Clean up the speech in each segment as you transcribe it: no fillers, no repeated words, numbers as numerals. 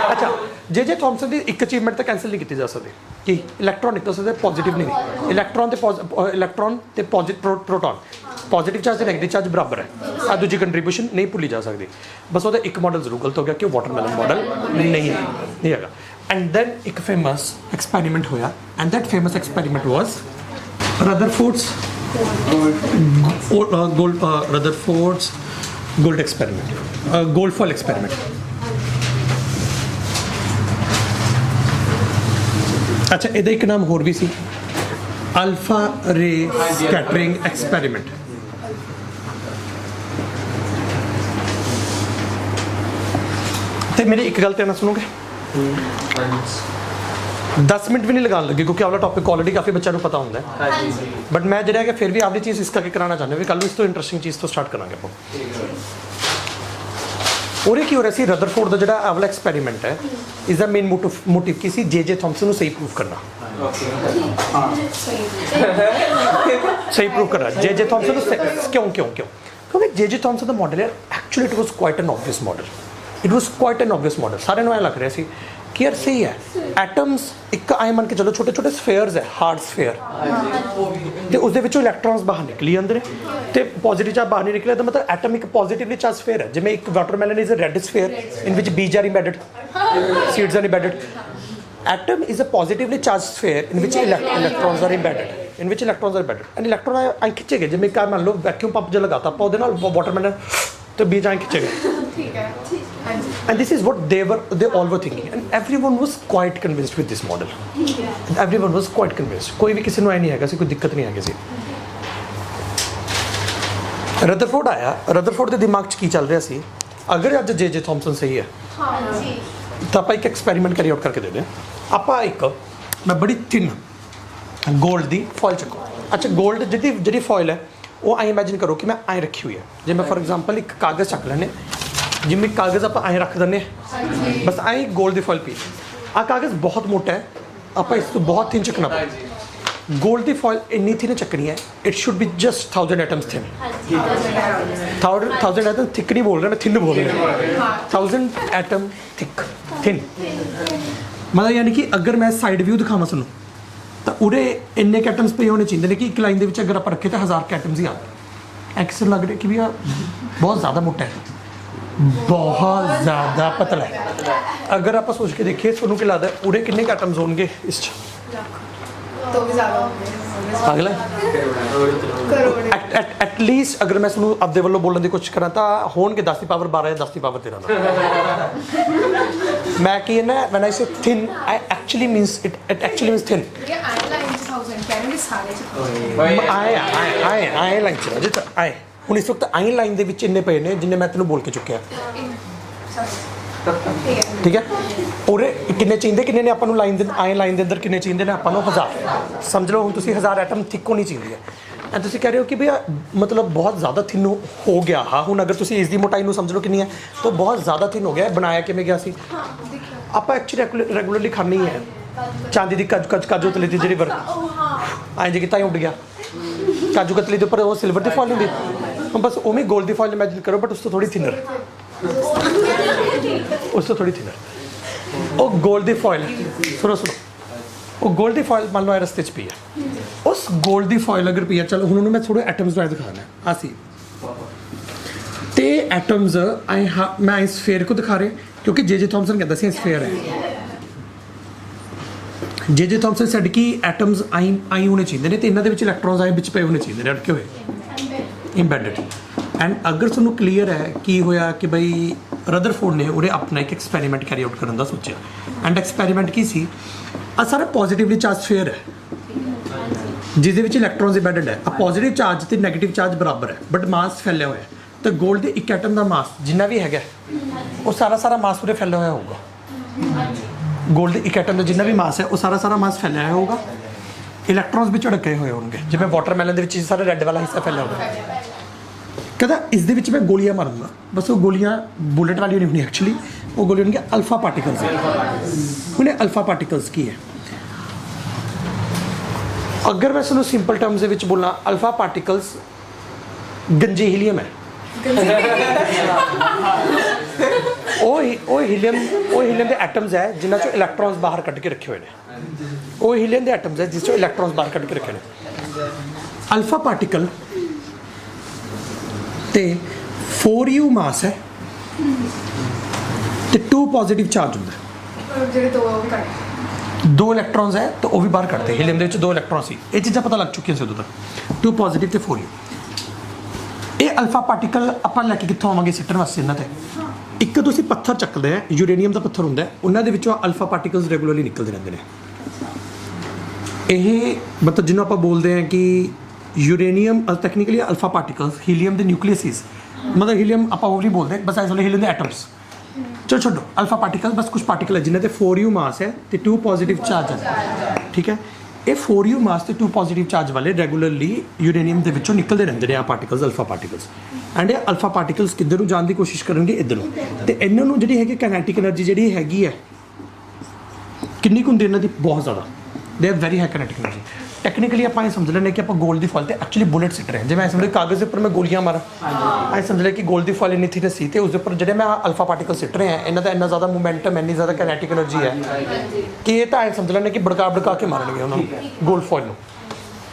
अच्छा J Thomson की एक अचीवमेंट तो कैंसल नहीं की जा सकती कि इलैक्ट्रॉन निकल सकते पॉजिटिव नहीं इलैक्ट्रॉन तो प्रोटॉन पॉजिटिव चार्ज तो नैगेटिव चार्ज बराबर है आ दूजी कंट्रीब्यूशन नहीं भुली जा सकती बस वो एक मॉडल जरूर गलत हो गया कि वाटरमेलन मॉडल नहीं है एंड दैन एक फेमस एक्सपेरिमेंट होया and that famous experiment was Rutherford's gold experiment gold fall experiment अच्छा ਇਹਦਾ ਇੱਕ ਨਾਮ ਹੋਰ ਵੀ ਸੀ ਅਲਫਾ ਰੇ ਸਕੈਟਰਿੰਗ ਐਕਸਪੈਰੀਮੈਂਟ ਤੇ ਮੇਰੀ ਇੱਕ ਗੱਲ ਧਿਆਨ ਨਾਲ ਸੁਣੋਗੇ 10 ਮਿੰਟ ਵੀ ਨਹੀਂ ਲਗਾਉਣ ਲੱਗੇ ਕਿਉਂਕਿ ਆਵਲਾ ਟੌਪਿਕ ਆਲਰੇਡੀ ਕਾਫੀ ਬੱਚਿਆਂ ਨੂੰ ਪਤਾ ਹੁੰਦਾ ਹੈ ਬਟ ਮੈਂ ਜਿਹੜਾ ਕਿ ਫਿਰ ਵੀ ਆਪਣੀ ਚੀਜ਼ ਇਸ ਕਰਕੇ ਕਰਾਉਣਾ ਚਾਹੁੰਦਾ ਵੀ ਕੱਲ੍ਹ ਨੂੰ ਇਸ ਤੋਂ ਇੰਟਰਸਟਿੰਗ ਚੀਜ਼ ਤੋਂ ਸਟਾਰਟ ਕਰਾਂਗੇ ਆਪਾਂ ਉਹਦੇ ਕੀ ਹੋ ਰਿਹਾ ਸੀ ਰਦਰਫੋਰਡ ਦਾ ਜਿਹੜਾ ਆਵਲਾ ਐਕਸਪੈਰੀਮੈਂਟ ਹੈ ਇਸ ਦਾ ਮੇਨ ਮੋਟਿਵ ਕੀ ਸੀ ਜੇ ਥੌਮਸਨ ਨੂੰ ਸਹੀ ਪ੍ਰੂਫ ਕਰਨਾ ਸਹੀ ਪ੍ਰੂਫ ਕਰਨਾ ਜੇ ਥੌਮਸਨ ਨੂੰ ਕਿਉਂ ਕਿਉਂਕਿ ਜੇ ਥੌਮਸਨ ਦਾ ਮਾਡਲ ਹੈ actually it was quite N obvious model it was quite N obvious model ਸਾਰਿਆਂ ਨੂੰ ਐਂ ਲੱਗ ਰਿਹਾ ਸੀ कि यार सही है एटम्स एक आए मन के चलो छोटे छोटे स्फेयर्स है हार्ड स्फेयर तो उसके इलैक्ट्रॉन्स बाहर निकली अंदर तो पॉजिटिव चार्ज बाहर नहीं निकले तो मतलब एटम एक पॉजिटिवली चार्ज स्फेयर है जिवें एक watermelon is a red sphere in which बीज are embedded seeds are embedded atom is a positively charge sphere in which electrons are embedded and electron आए खिंचे गए जिवें मान लो वैक्यूम पंप जो लगाता आप वाटरमेलन तो बीज आए खिंचे गए and this is what they all were thinking and everyone was quite convinced with this model everyone was quite convinced कोई भी किसी ਨੂੰ ਐ ਨਹੀਂ ਹੈਗਾ ਸੀ ਕੋਈ ਦਿੱਕਤ ਨਹੀਂ ਹੈਗੀ ਸੀ ਰਦਰਫੋਰਡ ਆਇਆ ਰਦਰਫੋਰਡ ਦੇ ਦਿਮਾਗ 'ਚ ਕੀ ਚੱਲ ਰਿਹਾ ਸੀ ਅਗਰ ਅੱਜ ਜੇ ਥੌਮਸਨ ਸਹੀ ਹੈ ਹਾਂਜੀ ਤਾਂ ਆਪਾਂ ਇੱਕ ਐਕਸਪੈਰੀਮੈਂਟ ਕੈਰੀ ਆਊਟ ਕਰਕੇ ਦੇਖਦੇ ਹਾਂ ਆਪਾਂ ਇੱਕ ਮੈਂ ਬੜੀ ਥਿਨ ਗੋਲਡ ਦੀ ਫੋਇਲ ਚੱਕੋ ਅੱਛਾ ਗੋਲਡ ਜਿਹੜੀ ਫੋਇਲ ਹੈ ਉਹ ਐਂ ਇਮੈਜਿਨ ਕਰੋ ਕਿ ਮੈਂ ਐਂ ਰੱਖੀ ਹੋਈ ਹੈ ਜੇ ਮੈਂ ਫॉर एग्जांपल ਇੱਕ ਕਾਗਜ਼ ਚੱਕ ਲੈਣੇ जिम्मे कागज़ आप आए रख दें बस आए गोल्ड की फॉइल पी आ कागज़ बहुत मोटा है आप इस तो बहुत थिन चकना पे गोल्ड की फॉइल इन्नी थिन चकनी है it should be just 1000 atoms thin 1000 atom thick नहीं बोल रहा मैं थिन बोल रहा 1000 एटम थिन मतलब यानी कि अगर मैं साइड व्यू दिखावा सुनो तो उरे इन्ने एटम्स पे होने चाहिए कि एक लाइन के अगर आप रखे तो 1000 एटम्स ही आ एक्स लग रहा कि भी बहुत ज़्यादा मोटा है बहुत ज़्यादा पतला है अगर आप सोच के देखिए थोड़ा क्या लगता है पूरे कितने एटम्स होंगे इस तो भी अगला एटलीस्ट अगर मैं सुनूँ अपने वालों बोलने की कोशिश करा तो होंगे 10 की पावर 12 या 10 की पावर 13 मैं कि ना व्हेन आई से thin I actually means it actually means thin आए लाइन चला जित आए ਹੁਣ ਇਸ ਵਕਤ ਆਈ ਲਾਈਨ ਦੇ ਵਿੱਚ ਇੰਨੇ ਪਏ ਨੇ ਜਿੰਨੇ ਮੈਂ ਤੈਨੂੰ ਬੋਲ ਕੇ ਚੁੱਕਿਆ ਠੀਕ ਹੈ ਪੂਰੇ ਕਿੰਨੇ ਚਾਹੀਦੇ ਕਿੰਨੇ ਨੇ ਆਪਾਂ ਨੂੰ ਲਾਈਨ ਦੇ ਆਏ ਲਾਈਨ ਦੇ ਅੰਦਰ ਕਿੰਨੇ ਚਾਹੀਦੇ ਨੇ ਆਪਾਂ ਨੂੰ 1000 ਸਮਝ ਲਓ ਹੁਣ ਤੁਸੀਂ 1000 ਐਟਮ ਥਿਕ ਹੋਣੀ ਚਾਹੀਦੀ ਹੈ ਐਂਡ ਤੁਸੀਂ ਕਹਿ ਰਹੇ ਹੋ ਕਿ ਭਈਆ ਮਤਲਬ ਬਹੁਤ ਜ਼ਿਆਦਾ ਥਿਨ ਹੋ ਗਿਆ ਹਾਂ ਹੁਣ ਅਗਰ ਤੁਸੀਂ ਇਸ ਦੀ ਮੋਟਾਈ ਨੂੰ ਸਮਝ ਲਓ ਕਿੰਨੀ ਹੈ ਤਾਂ ਬਹੁਤ ਜ਼ਿਆਦਾ ਥਿਨ ਹੋ ਗਿਆ ਬਣਾਇਆ ਕਿਵੇਂ ਗਿਆ ਸੀ ਆਪਾਂ ਐਕਚੁਅਲੀ ਰੈਗੂਲਰਲੀ ਖਾਣੀ ਹੈ ਚਾਂਦੀ ਦੀ ਕਾਜੂ ਤਲੀ ਦੀ ਜਿਹੜੀ ਵਰ ਐਂ ਜੇ ਕਿਤਾ ਹੀ ਉੱਡ ਗਿਆ ਕਾਜੂ ਕਤਲੀ ਦੇ ਉੱਪਰ ਉਹ ਸਿਲਵਰ ਦੀ ਫੋਇਲ ਹੁੰਦੀ हम बस उमें गोल्ड की फॉइल इमेजिन करो बट उससे थोड़ी थिनर वो गोल्ड की फॉइल सुनो वो गोल्ड की फॉइल मान लो रस्ते पी है उस गोल्ड की फॉइल अगर पी है चलो हूँ मैं थोड़े एटम्स बारे दिखाना है आसी तो एटम्स मैं इस स्फेयर को दिखा रहे क्योंकि जे थॉमसन कहता सी स्फेयर है जे थॉमसन सैड कि एटम्स आई होने चाहिए तो इन्होंने इलैक्ट्रॉन्स आए पे होने चाहिए अटके हुए इंबेडेड एंड अगर तुहानूं क्लीयर है कि होया कि बई रदरफोर्ड ने उहदे अपना एक एक्सपैरीमेंट कैरी आउट करने का सोचा एंड एक्सपैरीमेंट की सी आ सारा पॉजिटिवली चार्ज स्फेयर है जिसदे विच इलैक्ट्रॉन्स इंबेडेड है आ पॉजिटिव चार्ज ते नैगेटिव चार्ज बराबर है बट मास फैलिया होया है तो गोल्ड के एक एटम का मास जिन्ना भी है वो सारा मास पूरे फैलिया होया होगा गोल्ड के एक एटम का जिन्ना भी मास है वो सारा मास फैलिया होया होगा इलैक्ट्रॉन्स भी झड़के हुए होंगे जिवें वाटरमेलन दे विच सारा रैड वाला हिस्सा फैलिया होगा कहता इस दे विच मैं गोलियां मारूंगा बस वो गोलियां बुलेट वाली नहीं होनी एक्चुअली वो गोलियां होंगी अल्फा पार्टिकल्स उन्हें अल्फा पार्टिकल्स की है अगर मैं इसनूं सिंपल टर्म्स दे विच बोलां अल्फा पार्टिकल्स गंजे हीलियम है ਉਹ ਹੀਲੀਅਮ ਦੇ ਐਟਮਸ ਹੈ ਜਿਨ੍ਹਾਂ ਚੋਂ ਇਲੈਕਟ੍ਰੋਨਸ ਬਾਹਰ ਕੱਢ ਕੇ ਰੱਖੇ ਹੋਏ ਨੇ। ਉਹ ਹੀਲੀਅਮ ਦੇ ਐਟਮਸ ਹੈ ਜਿਸ ਚੋਂ ਇਲੈਕਟ੍ਰੋਨਸ ਬਾਹਰ ਕੱਢ ਕੇ ਰੱਖੇ ਨੇ। ਅਲਫਾ ਪਾਰਟੀਕਲ ਤੇ 4u ਮਾਸ ਹੈ ਤੇ 2 ਪੋਜ਼ਿਟਿਵ ਚਾਰਜ ਹੁੰਦਾ ਹੈ। ਜਿਹੜੇ ਦੋ ਉਹ ਵੀ ਕੱਟ ਦੋ ਇਲੈਕਟ੍ਰੋਨਸ ਹੈ ਤਾਂ ਉਹ ਵੀ ਬਾਹਰ ਕੱਢਦੇ। ਹੀਲੀਅਮ ਦੇ ਵਿੱਚ ਦੋ ਇਲੈਕਟ੍ਰੋਨ ਸੀ, ਇਹ ਚੀਜ਼ਾਂ ਪਤਾ ਲੱਗ ਚੁੱਕੀਆਂ ਸੀ ਉਦੋਂ ਤੱਕ। 2 ਪੋਜ਼ਿਟਿਵ ਤੇ 4u। ਇਹ ਅਲਫਾ ਪਾਰਟੀਕਲ ਆਪਾਂ ਲੈ ਕੇ ਕਿੱਥੋਂ ਆਵਾਂਗੇ ਸਿੱਟਣ ਵਾਸਤੇ ਇਹਨਾਂ ਤੇ? ਇੱਕ ਤੁਸੀਂ ਪੱਥਰ ਚੱਕਦੇ ਆ, ਯੂਰੇਨੀਅਮ ਦਾ ਪੱਥਰ ਹੁੰਦਾ, ਉਹਨਾਂ ਦੇ ਵਿੱਚੋਂ ਅਲਫਾ ਪਾਰਟੀਕਲਸ ਰੈਗੂਲਰਲੀ ਨਿਕਲਦੇ ਰਹਿੰਦੇ ਨੇ। ਇਹ ਮਤਲਬ ਜਿਹਨੂੰ ਆਪਾਂ ਬੋਲਦੇ ਹਾਂ ਕਿ uranium technically alpha particles, helium ਦੇ ਨਿਊਕਲੀਅਸਿਸ, ਮਤਲਬ ਹੀਲੀਅਮ ਆਪਾਂ ਉਹ ਨਹੀਂ ਬੋਲਦੇ, ਬਸ ਐਸ ਹੀਲੀਅਮ ਦੇ ਐਟਮਸ। ਚਲੋ ਛੱਡੋ, ਅਲਫਾ ਪਾਰਟੀਕਲ ਬਸ ਕੁਝ ਪਾਰਟੀਕਲ ਹੈ ਜਿਨ੍ਹਾਂ ਤੇ 4u ਮਾਸ ਹੈ ਤੇ 2 ਪੋਜ਼ਿਟਿਵ ਚਾਰਜ ਹੈ। ਠੀਕ ਹੈ, ਇਹ 4u ਮਾਸ ਤੇ 2 ਪੋਜ਼ਿਟਿਵ ਚਾਰਜ ਵਾਲੇ ਰੈਗੂਲਰਲੀ ਯੂਰੇਨੀਅਮ ਦੇ ਵਿੱਚੋਂ ਨਿਕਲਦੇ ਰਹਿੰਦੇ ਨੇ ਆ ਪਾਰਟੀਕਲਸ, ਅਲਫਾ ਪਾਰਟੀਕਲਸ। ਐਂਡ ਇਹ ਅਲਫਾ ਪਾਰਟੀਕਲਸ ਕਿੱਧਰ ਨੂੰ ਜਾਣ ਦੀ ਕੋਸ਼ਿਸ਼ ਕਰਨਗੇ? ਇੱਧਰ ਨੂੰ। ਤੇ ਇਹਨਾਂ ਨੂੰ ਜਿਹੜੀ ਹੈਗੀ ਕਾਈਨੈਟਿਕ એનર્ਜੀ ਜਿਹੜੀ ਹੈਗੀ ਹੈ ਕਿੰਨੀ ਕੁ ਹੁੰਦੀ ਇਹਨਾਂ ਦੀ? ਬਹੁਤ ਜ਼ਿਆਦਾ। They are very high kinetic energy. Technically ਆਪਾਂ ਇਹ ਸਮਝ ਲੈਂਦੇ ਕਿ ਆਪਾਂ ਗੋਲਡ ਦੀ ਫੁੱਲ ਤੇ ਐਕਚੁਅਲੀ ਬੁਲਟ ਸਿੱਟ ਰਹੇ ਹਾਂ। ਜਿਵੇਂ ਸਮਝ ਕਾਗਜ਼ ਦੇ ਉੱਪਰ ਮੈਂ ਗੋਲੀਆਂ ਮਾਰਾਂ, ਐ ਸਮਝ ਲੈ ਕਿ ਗੋਲਡ ਦੀ ਫੁੱਲ ਇੰਨੀ ਥਿਕਨੈਸ ਸੀ ਤੇ ਉਸ ਦੇ ਉੱਪਰ ਜਿਹੜੇ ਮੈਂ ਅਲਫਾ ਪਾਰਟੀਕਲ ਸਿੱਟ ਰਹੇ ਹਾਂ ਇਹਨਾਂ ਦਾ ਇੰਨਾ ਜ਼ਿਆਦਾ ਮੋਮੈਂਟਮ, ਇੰਨੀ ਜ਼ਿਆਦਾ ਕਾਈਨੈਟਿਕ એનર્ਜੀ ਹੈ ਕਿ ਇਹ ਤਾਂ ਐ ਸਮਝ ਲੈਂਦੇ ਕਿ ਬੜਕਾ ਕੇ ਮਾਰਨਗੇ ਉਹਨਾਂ ਨੂੰ, ਗੋਲਡ ਫੁੱਲ ਨੂੰ।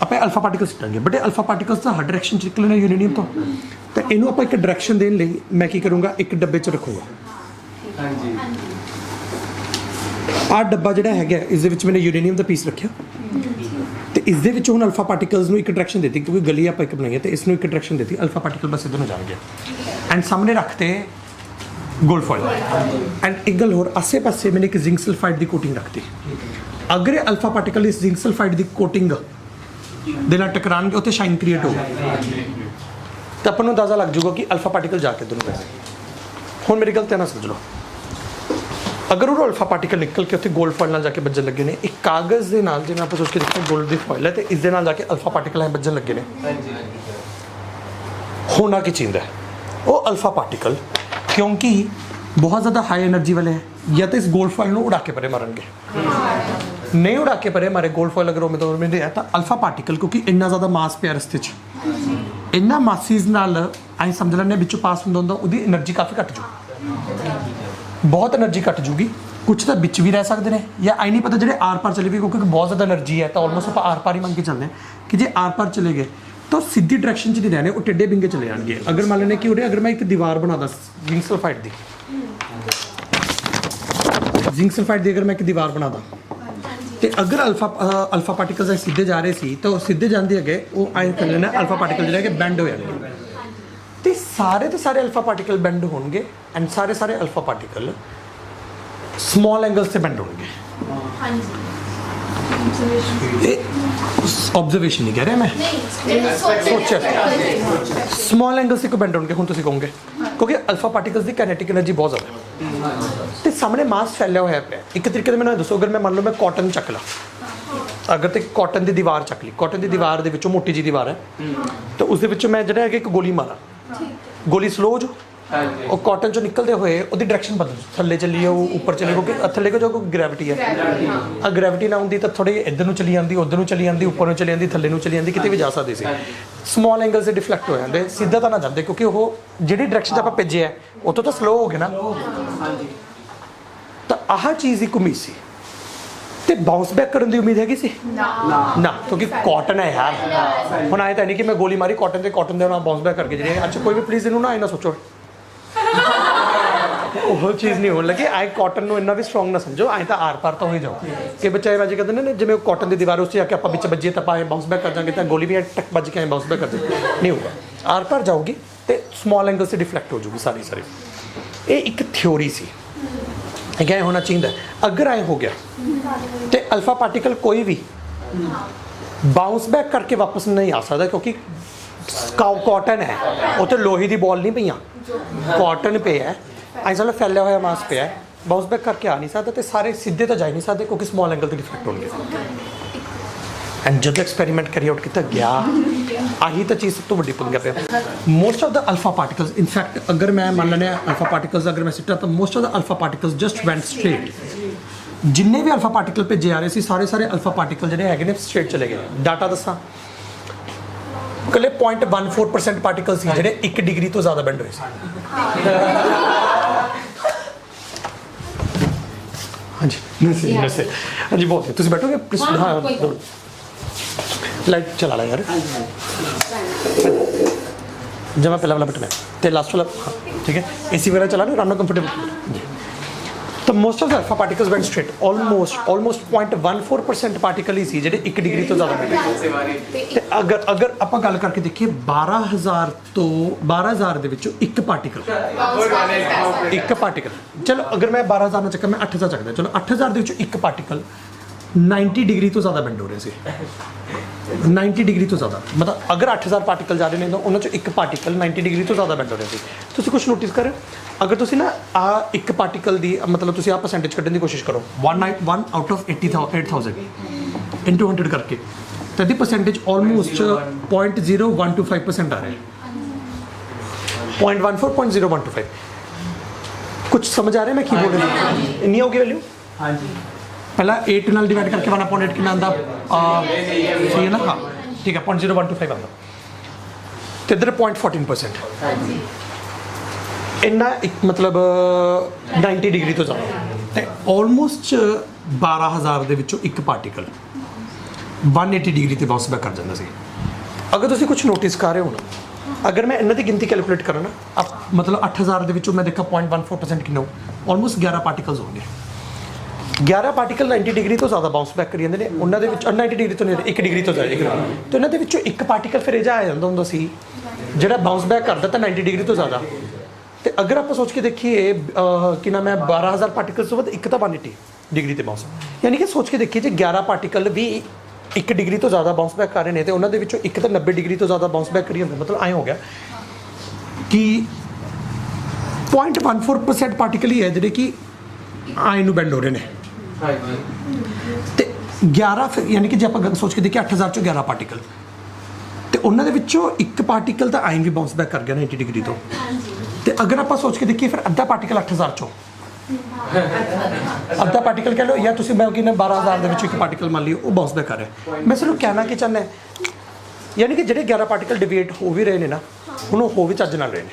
ਆਪਾਂ ਅਲਫਾ ਪਾਰਟੀਕਲ ਸਿੱਟਾਂਗੇ, ਬਟ ਇਹ ਅਲਫਾ ਪਾਰਟੀਕਲਸ ਤਾਂ ਹਰ ਡਾਇਰੈਕਸ਼ਨ 'ਚ ਨਿਕਲਣੇ ਯੂਰੇਨੀਅਮ ਤੋਂ। ਤਾਂ ਇਹਨੂੰ ਆਪਾਂ ਇੱਕ ਡਾਇਰੈਕਸ਼ਨ ਦੇਣ ਲਈ ਮੈਂ ਕੀ ਕਰੂੰਗਾ, ਇੱਕ ਡੱਬੇ 'ਚ ਰੱਖੂੰਗਾ। ਆਹ ਡੱਬਾ ਜਿਹੜਾ ਹੈਗਾ ਇਸ ਦੇ ਵਿੱਚ ਮੈंने ਯੂਰੇਨੀਅਮ ਦਾ ਪੀਸ ਰੱਖਿਆ ਤੇ ਇਸ ਦੇ ਵਿੱਚ ਹੁਣ ਅਲਫਾ ਪਾਰਟੀਕਲਸ ਨੂੰ ਇੱਕ ਡਾਇਰੈਕਸ਼ਨ ਦਿੱਤੀ, ਕਿਉਂਕਿ ਗਲੀ ਆਪਾਂ ਇੱਕ ਬਣਾਈ ਹੈ ਤੇ ਇਸ ਨੂੰ ਇੱਕ ਡਾਇਰੈਕਸ਼ਨ ਦਿੱਤੀ। ਅਲਫਾ ਪਾਰਟੀਕਲ ਬਸ ਇੱਧਰ ਨੂੰ ਜਾਣਗੇ ਐਂਡ ਸਾਹਮਣੇ ਰੱਖਤੇ ਗੋਲਡ ਫੋਇਲ। ਐਂਡ ਇੱਕ ਗੱਲ ਹੋਰ, ਆਸੇ ਪਾਸੇ ਮੈंने ਇੱਕ ਜ਼ਿੰਕ ਸਲਫਾਈਡ ਦੀ ਕੋਟਿੰਗ ਰੱਖਤੀ। ਅਗਰ ਇਹ ਅਲਫਾ ਪਾਰਟੀਕਲ ਇਸ ਜ਼ਿੰਕ ਸਲਫਾਈਡ ਦੀ ਕੋਟਿੰਗ ਦੇ ਨਾਲ ਟਕਰਾਉਣਗੇ, ਉੱਥੇ ਸ਼ਾਈਨ ਕ੍ਰੀਏਟ ਹੋਊਗਾ ਤਾਂ ਆਪਾਂ ਨੂੰ ਅੰਦਾਜ਼ਾ ਲੱਗ ਜਾਊਗਾ ਕਿ ਅਲਫਾ ਪਾਰਟੀਕਲ ਜਾ ਕੇ ਇੱਧਰ ਨੂੰ ਪੈਸੇ। ਹੁਣ ਮੇਰੀ ਗੱਲ ਧਿਆਨ ਨਾਲ ਸਮਝ ਲਓ, ਅਗਰ ਉਹ ਅਲਫਾ ਪਾਰਟੀਕਲ ਨਿਕਲ ਕੇ ਉੱਥੇ ਗੋਲਡ ਫੋਇਲ ਨਾਲ ਜਾ ਕੇ ਵੱਜਣ ਲੱਗੇ ਨੇ, ਇੱਕ ਕਾਗਜ਼ ਦੇ ਨਾਲ, ਜਿਵੇਂ ਆਪਾਂ ਸੋਚ ਕੇ ਦੇਖਦੇ ਗੋਲਡ ਦੀ ਫੋਇਲ ਹੈ ਤੇ ਇਸ ਦੇ ਨਾਲ ਜਾ ਕੇ ਅਲਫਾ ਪਾਰਟੀਕਲ ਐ ਵੱਜਣ ਲੱਗੇ ਨੇ, ਹੋਣਾ ਕੀ ਚਾਹੀਦਾ? ਉਹ ਅਲਫਾ ਪਾਰਟੀਕਲ ਕਿਉਂਕਿ ਬਹੁਤ ਜ਼ਿਆਦਾ ਹਾਈ એનર્ਜੀ ਵਾਲੇ ਹੈ, ਜਾਂ ਤਾਂ ਇਸ ਗੋਲਡ ਫੋਇਲ ਨੂੰ ਉਡਾ ਕੇ ਪਰੇ ਮਾਰਨਗੇ। ਨਹੀਂ ਉਡਾ ਕੇ ਪਰੇ ਮਾਰੇ ਗੋਲਡ ਫੋਇਲ, ਅਗਰ ਉਹ ਮੇਰੇ ਮਿਲਦੇ ਆ ਤਾਂ ਅਲਫਾ ਪਾਰਟੀਕਲ ਕਿਉਂਕਿ ਇੰਨਾ ਜ਼ਿਆਦਾ ਮਾਸ ਪਿਆ ਰਸਤੇ 'ਚ, ਇੰਨਾ ਮਾਸਿਸ ਨਾਲ ਐਂ ਸਮਝ ਲੈਂਦੇ ਵਿੱਚੋਂ ਪਾਸ ਹੁੰਦਾ ਉਹਦੀ એનર્ਜੀ ਕਾਫੀ ਘੱਟ ਜੂ, ਬਹੁਤ એનર્ਜੀ ਘੱਟ ਜੂਗੀ। ਕੁਝ ਤਾਂ ਵਿੱਚ ਵੀ ਰਹਿ ਸਕਦੇ ਨੇ, ਜਾਂ ਆਈ ਨਹੀਂ ਪਤਾ ਜਿਹੜੇ ਆਰ ਪਾਰ ਚਲੇ ਗਏ, ਕਿਉਂਕਿ ਬਹੁਤ ਜ਼ਿਆਦਾ એનર્ਜੀ ਹੈ ਤਾਂ ਆਲਮੋਸਟ ਆਪਾਂ ਆਰ ਪਾਰ ਹੀ ਮੰਨ ਕੇ ਚੱਲਦੇ ਹਾਂ ਕਿ ਜੇ ਆਰ ਪਾਰ ਚਲੇ ਗਏ ਤਾਂ ਸਿੱਧੀ ਡਾਇਰੈਕਸ਼ਨ 'ਚ ਨਹੀਂ ਰਹਿਣੇ, ਉਹ ਟੇਢੇ ਬਿੰਗੇ ਚਲੇ ਜਾਣਗੇ। ਅਗਰ ਮੰਨ ਲੈਣੇ ਕਿ ਉਹਦੇ ਅਗਰ ਮੈਂ ਇੱਕ ਦੀਵਾਰ ਬਣਾਦਾ ਜ਼ਿੰਕ ਸਲਫਾਈਡ ਦੀ, ਜ਼ਿੰਕ ਸਲਫਾਈਡ ਦੀ ਅਗਰ ਮੈਂ ਇੱਕ ਦੀਵਾਰ ਬਣਾਦਾ ਤੇ ਅਗਰ ਅਲਫਾ ਪਾਰਟੀਕਲਸ ਸਿੱਧੇ ਜਾ ਰਹੇ ਸੀ ਤਾਂ ਉਹ ਸਿੱਧੇ ਜਾਂਦੇ ਹੈਗੇ, ਉਹ ਆਏ ਕਰ ਲੈਣਾ ਅਲਫਾ ਪਾਰਟੀਕਲ ਜਿਹੜੇ ਹੈਗੇ ਬੈਂਡ ਹੋ ਜਾਣਗੇ ਤੇ ਸਾਰੇ ਅਲਫਾ ਪਾਰਟੀਕਲ ਬੈਂਡ ਹੋਣਗੇ ਐਂਡ ਸਾਰੇ ਅਲਫਾ ਪਾਰਟੀਕਲ ਸਮਾਲ ਐਂਗਲਸ ਤੇ ਬੈਂਡ ਹੋਣਗੇ। ਇਹ ਆਬਜ਼ਰਵੇਸ਼ਨ ਨਹੀਂ ਕਹਿ ਰਿਹਾ ਮੈਂ, ਸੋਚਿਆ ਸਮਾਲ ਐਂਗਲ ਤੇ ਬੈਂਡ ਹੋਣਗੇ। ਹੁਣ ਤੁਸੀਂ ਕਹੋਗੇ ਕਿਉਂਕਿ ਅਲਫਾ ਪਾਰਟੀਕਲਸ ਦੀ ਕਾਈਨੈਟਿਕ એનર્ਜੀ ਬਹੁਤ ਜ਼ਿਆਦਾ ਹੈ ਤੇ ਸਾਹਮਣੇ ਮਾਸ ਫੈਲਿਆ ਹੋਇਆ ਪਿਆ। ਇੱਕ ਤਰੀਕੇ ਦੇ ਮੈਨੂੰ ਦੱਸੋ, ਅਗਰ ਮੈਂ ਮੰਨ ਲਓ ਮੈਂ ਕਾਟਨ ਚੱਕ ਲਾ, ਅਗਰ ਤੇ ਕਾਟਨ ਦੀ ਦੀਵਾਰ ਚੱਕ ਲਈ, ਕਾਟਨ ਦੀ ਦੀਵਾਰ ਦੇ ਵਿੱਚੋਂ ਮੋਟੀ ਜਿਹੀ ਦੀਵਾਰ ਹੈ ਤਾਂ ਉਸ ਦੇ ਵਿੱਚੋਂ ਮੈਂ ਜਿਹੜਾ ਹੈਗਾ ਇੱਕ ਗੋਲੀ ਮਾਰਾਂ, ਗੋਲੀ ਸਲੋ ਹੋ ਜਾਓ, ਉਹ ਕਾਟਨ ਚੋਂ ਨਿਕਲਦੇ ਹੋਏ ਉਹਦੀ ਡਾਇਰੈਕਸ਼ਨ ਬਦਲ, ਥੱਲੇ ਚੱਲੀਏ ਉਹ ਉੱਪਰ ਚਲੇ, ਕਿਉਂਕਿ ਥੱਲੇ ਕੋ ਜੋ ਗ੍ਰੈਵਿਟੀ ਹੈ, ਆ ਗ੍ਰੈਵਿਟੀ ਨਾ ਹੁੰਦੀ ਤਾਂ ਥੋੜੀ ਇੱਧਰ ਨੂੰ ਚਲੀ ਜਾਂਦੀ, ਉੱਧਰ ਨੂੰ ਚਲੀ ਜਾਂਦੀ, ਉੱਪਰ ਨੂੰ ਚਲੀ ਜਾਂਦੀ, ਥੱਲੇ ਨੂੰ ਚਲੀ ਜਾਂਦੀ, ਕਿਤੇ ਵੀ ਜਾ ਸਕਦੀ ਸੀ। ਸਮਾਲ ਐਂਗਲ 'ਤੇ ਡਿਫਲੈਕਟ ਹੋ ਜਾਂਦੇ, ਸਿੱਧਾ ਤਾਂ ਨਾ ਜਾਂਦੇ, ਕਿਉਂਕਿ ਉਹ ਜਿਹੜੀ ਡਾਇਰੈਕਸ਼ਨ 'ਚ ਆਪਾਂ ਭੇਜਿਆ ਉੱਥੋਂ ਤਾਂ ਸਲੋ ਹੋ ਗਏ ਨਾ। ਤਾਂ ਆਹ ਚੀਜ਼ ਇੱਕ ਉਮੀਦ ਸੀ ਤੇ ਬਾਉਂਸ ਬੈਕ ਕਰਨ ਦੀ ਉਮੀਦ ਹੈਗੀ ਸੀ ਨਾ, ਕਿਉਂਕਿ ਕਾਟਨ ਹੈ ਯਾਰ। ਹੁਣ ਆਏ ਤਾਂ ਨਹੀਂ ਕਿ ਮੈਂ ਗੋਲੀ ਮਾਰੀ ਕਾਟਨ ਦੇ ਨਾਲ ਬਾਉਂਸ ਬੈਕ ਕਰਕੇ ਜਿਹੜੇ, ਅੱਛਾ ਕੋਈ ਵੀ ਪਲੀਜ਼ ਇਹਨੂੰ ਨਾ ਸੋਚੋ ਉਹ ਚੀਜ਼ ਨਹੀਂ ਹੋਣ ਲੱਗੀ। ਆਏ ਕਾਟਨ ਨੂੰ ਇੰਨਾ ਵੀ ਸਟਰੋਂਗ ਨਾ ਸਮਝੋ, ਆਏ ਤਾਂ ਆਰ ਪਾਰ ਤਾਂ ਹੋ ਹੀ ਜਾਓ ਕਿ ਬੱਚੇ ਬਾਜੀ ਕਹਿੰਦੇ ਨੇ ਜਿਵੇਂ ਕਾਟਨ ਦੀ ਦੀਵਾਰ ਉੱਤੇ ਆ ਕੇ ਆਪਾਂ ਵਿੱਚ ਵੱਜੀਏ ਤਾਂ ਆਪਾਂ ਬਾਉਂਸ ਬੈਕ ਕਰ ਜਾਵਾਂਗੇ, ਤਾਂ ਗੋਲੀ ਵੀ ਟਕ ਵੱਜ ਕੇ ਆਏ ਬਾਉਂਸ ਬੈਕ ਕਰ ਜਾਏ, ਨਹੀਂ ਹੋਊਗਾ। ਆਰ ਪਾਰ ਜਾਊਗੀ ਤੇ ਸਮਾਲ ਐਂਗਲ ਸੇ ਡਿਫਲੈਕਟ ਹੋ ਜਾਊਗੀ ਸਾਰੀ। ਇਹ ਇੱਕ ਥਿਉਰੀ ਸੀ ਕਿ ਹੋਣਾ ਚਾਹੀਦਾ। ਅਗਰ ਆਏ ਹੋ ਗਿਆ ਤੇ ਅਲਫਾ ਪਾਰਟੀਕਲ ਕੋਈ ਵੀ ਬਾਉਂਸ ਬੈਕ ਕਰਕੇ ਵਾਪਸ ਨਹੀਂ ਆ ਸਕਦਾ, ਕਿਉਂਕਿ ਕਾਟਨ ਹੈ, ਉੱਥੇ ਲੋਹੇ ਦੀ ਬੋਲ ਨਹੀਂ ਪਈਆਂ, ਕਾਟਨ ਪਿਆ ਐਂ ਸਾਲਾ ਫੈਲਿਆ ਹੋਇਆ ਮਾਸ ਪਿਆ, ਬਾਉਂਸ ਬੈਕ ਕਰਕੇ ਆ ਨਹੀਂ ਸਕਦਾ ਤੇ ਸਾਰੇ ਸਿੱਧੇ ਤਾਂ ਜਾ ਨਹੀਂ ਸਕਦੇ ਕਿਉਂਕਿ ਸਮਾਲ ਐਂਗਲ ਤੇ ਡਿਫਲੈਕਟ ਹੋਣਗੇ। ਐਂਡ ਜਦੋਂ ਐਕਸਪੈਰੀਮੈਂਟ ਕੈਰੀ ਆਊਟ ਕੀਤਾ ਗਿਆ, ਆਹੀ ਤਾਂ ਚੀਜ਼ ਸਭ ਤੋਂ ਵੱਡੀ ਪੰਗਾ ਪਿਆ। Most of the alpha particles, in fact ਅਗਰ ਮੈਂ ਮੰਨ ਲੈਣਾ ਅਲਫਾ ਪਾਰਟੀਕਲਸ ਅਗਰ ਮੈਂ ਸਿੱਟਾ ਤਾਂ most of the alpha particles just ਵੈਂਟ straight. ਜਿੰਨੇ ਵੀ ਅਲਫਾ ਪਾਰਟੀਕਲ ਭੇਜੇ ਆ ਰਹੇ ਸੀ ਸਾਰੇ ਅਲਫਾ ਪਾਰਟੀਕਲ ਜਿਹੜੇ ਹੈਗੇ ਨੇ ਸਟ੍ਰੇਟ ਚਲੇ ਗਏ। ਡਾਟਾ ਦੱਸਾਂ, ਇਕੱਲੇ 0.14% ਪਾਰਟੀਕਲ ਸੀ ਜਿਹੜੇ 1 ਡਿਗਰੀ ਤੋਂ ਜ਼ਿਆਦਾ ਬੈਂਡ ਹੋਏ ਸੀ। हाँ जी नमस्ते नमस्ते हाँ जी बहुत तुम बैठोगे प्लीज हाँ, हाँ कोई दो लाइट चला ला यार जमा पहला वाला बटन है ते लास्ट वाला हाँ ठीक है एसी वगैरह चला रहे रानो कंफर्टेबल जी तो most of the alpha particles went straight almost 0.14% particle ही सी ਜਿਹੜੇ 1 ਡਿਗਰੀ ਤੋਂ ਜ਼ਿਆਦਾ ਬੈਠੇ ਤੇ ਅਗਰ ਆਪਾਂ ਗੱਲ ਕਰਕੇ ਦੇਖੀਏ 12000 ਤੋਂ 12000 ਦੇ ਵਿੱਚੋਂ ਇੱਕ ਪਾਰਟੀਕਲ ਚਲੋ ਅਗਰ ਮੈਂ 12000 ਨਾਲ ਚੱਕਾਂ ਮੈਂ 8000 ਚੱਕਦਾ ਚਲੋ 8000 ਦੇ ਵਿੱਚੋਂ ਇੱਕ ਪਾਰਟੀਕਲ 90 ਡਿਗਰੀ ਤੋਂ ਜ਼ਿਆਦਾ ਬੈਂਡ ਹੋ ਰਿਹਾ ਸੀ 90 ਡਿਗਰੀ ਤੋਂ ਜ਼ਿਆਦਾ ਮਤਲਬ ਅਗਰ 8000 ਪਾਰਟੀਕਲ ਜਾ ਰਹੇ ਨੇ ਤਾਂ ਉਹਨਾਂ ਚੋਂ ਇੱਕ ਪਾਰਟੀਕਲ 90 ਡਿਗਰੀ ਤੋਂ ਜ਼ਿਆਦਾ ਬੈਂਡ ਹੋ ਰਿਹਾ ਸੀ ਤੁਸੀਂ ਕੁਝ ਨੋਟਿਸ ਕਰਿਓ ਅਗਰ ਤੁਸੀਂ ਨਾ ਆ ਇੱਕ ਪਾਰਟੀਕਲ ਦੀ ਮਤਲਬ ਤੁਸੀਂ ਆ ਪਰਸੈਂਟੇਜ ਕੱਢਣ ਦੀ ਕੋਸ਼ਿਸ਼ ਕਰੋ 191 ਆਊਟ ਆਫ 8000 ਇਨਟੂ 100 ਕਰਕੇ ਤਾਂ ਦੀ ਪਰਸੈਂਟੇਜ ਆਲਮੋਸਟ 0.0125% ਆ ਰਿਹਾ ਹੈ 0.14 0.0125 ਕੁਝ ਸਮਝ ਆ ਰਿਹਾ ਮੈਂ ਕੀ ਬੋਲ ਰਿਹਾ ਇੰਨੀ ਹੋਗੀ ਵੈਲਿਊ ਹਾਂਜੀ ਪਹਿਲਾਂ 8 ਨਾਲ ਡਿਵਾਈਡ ਕਰਕੇ 1/8 ਕਿੰਨਾ ਆਉਂਦਾ ਸਹੀ ਹੈ ਨਾ ਹਾਂ ਠੀਕ ਹੈ 0.0125 ਆਉਂਦਾ ਤੇ ਇਧਰ 0.14% ਹਾਂਜੀ ਇੰਨਾ ਇੱਕ ਮਤਲਬ 90 ਡਿਗਰੀ ਤੋਂ ਜ਼ਿਆਦਾ ਤੇ ਆਲਮੋਸਟ 12000 ਦੇ ਵਿੱਚੋਂ ਇੱਕ ਪਾਰਟੀਕਲ 180 ਡਿਗਰੀ ਤੇ ਬਾਉਂਸ ਬੈਕ ਕਰ ਜਾਂਦਾ ਸੀ ਅਗਰ ਤੁਸੀਂ ਕੁਝ ਨੋਟਿਸ ਕਰ ਰਹੇ ਹੋ ਨਾ ਅਗਰ ਮੈਂ ਇਹਨਾਂ ਦੀ ਗਿਣਤੀ ਕੈਲਕੂਲੇਟ ਕਰਾਂ ਨਾ ਮਤਲਬ 8000 ਦੇ ਵਿੱਚੋਂ ਮੈਂ ਦੇਖਾਂ 0.14% ਕਿੰਨਾ ਆਲਮੋਸਟ 11 ਪਾਰਟੀਕਲਸ ਹੋਣਗੇ 11 ਪਾਰਟੀਕਲ 90 ਡਿਗਰੀ ਤੋਂ ਜ਼ਿਆਦਾ ਬਾਉਂਸ ਬੈਕ ਕਰੀ ਜਾਂਦੇ ਨੇ ਉਹਨਾਂ ਦੇ ਵਿੱਚ 90 ਡਿਗਰੀ ਤੋਂ ਨਹੀਂ 1 ਡਿਗਰੀ ਤੋਂ ਜ਼ਿਆਦਾ ਤੇ ਉਹਨਾਂ ਦੇ ਵਿੱਚੋਂ ਇੱਕ ਪਾਰਟੀਕਲ ਫਿਰ ਇਹ ਜਿਹਾ ਆ ਜਾਂਦਾ ਹੁੰਦਾ ਸੀ ਜਿਹੜਾ ਬਾਉਂਸ ਬੈਕ ਕਰਦਾ ਤਾਂ 90 ਡਿਗਰੀ ਤੋਂ ਜ਼ਿਆਦਾ ਤੇ ਅਗਰ ਆਪਾਂ ਸੋਚ ਕੇ ਦੇਖੀਏ ਕਿ ਨਾ ਮੈਂ 12000 ਪਾਰਟੀਕਲਸ ਤੋਂ ਵੱਧ ਇੱਕ ਤਾਂ 180 ਡਿਗਰੀ ਤੇ ਬਾਉਂਸ ਯਾਨੀ ਕਿ ਸੋਚ ਕੇ ਦੇਖੀਏ ਜੇ 11 ਪਾਰਟੀਕਲ ਵੀ 1 ਡਿਗਰੀ ਤੋਂ ਜ਼ਿਆਦਾ ਬਾਉਂਸ ਬੈਕ ਕਰ ਰਹੇ ਨੇ ਤੇ ਉਹਨਾਂ ਦੇ ਵਿੱਚੋਂ ਇੱਕ ਤਾਂ 90 ਡਿਗਰੀ ਤੋਂ ਜ਼ਿਆਦਾ ਬਾਉਂਸ ਬੈਕ ਕਰੀ ਜਾਂਦਾ ਮਤਲਬ ਐਂ ਹੋ ਗਿਆ ਕਿ 0.14% ਪਾਰਟੀਕਲ ਹੀ ਹੈ ਜਿਹੜੇ ਕਿ ਆਏ ਨੂੰ ਬੈਂਡ ਹੋ ਰਹੇ ਨੇ ਤੇ 11 ਫਿਰ ਯਾਨੀ ਕਿ ਜੇ ਆਪਾਂ ਸੋਚ ਕੇ ਦੇਖੀਏ 8000 ਚੋਂ 11 ਪਾਰਟੀਕਲ ਤੇ ਉਹਨਾਂ ਦੇ ਵਿੱਚੋਂ ਇੱਕ ਪਾਰਟੀਕਲ ਤਾਂ ਆਏ ਵੀ ਬਾਉਂਸ ਬੈਕ ਕਰ ਗਿਆ 90 ਡਿਗਰੀ ਤੋਂ ਤੇ ਅਗਰ ਆਪਾਂ ਸੋਚ ਕੇ ਦੇਖੀਏ ਫਿਰ ਅੱਧਾ ਪਾਰਟੀਕਲ 8000 ਚੋਂ ਅੱਧਾ ਪਾਰਟੀਕਲ ਕਹਿ ਲਓ ਜਾਂ ਤੁਸੀਂ ਮੈਂ ਕਿਹਾ 12000 ਦੇ ਵਿੱਚ ਇੱਕ ਪਾਰਟੀਕਲ ਮੰਨ ਲਿਓ ਉਹ ਬਾਉਂਸ ਬੈਕ ਕਰ ਰਿਹਾ ਮੈਂ ਸਿਰਫ ਕਹਿਣਾ ਕੀ ਚਾਹੁੰਦਾ ਯਾਨੀ ਕਿ ਜਿਹੜੇ 11 ਪਾਰਟੀਕਲ ਡਿਬੇਟ ਹੋ ਵੀ ਰਹੇ ਨੇ ਨਾ ਹੁਣ ਉਹ ਹੋ ਵੀ ਚੱਜ ਨਾਲ ਰਹੇ ਨੇ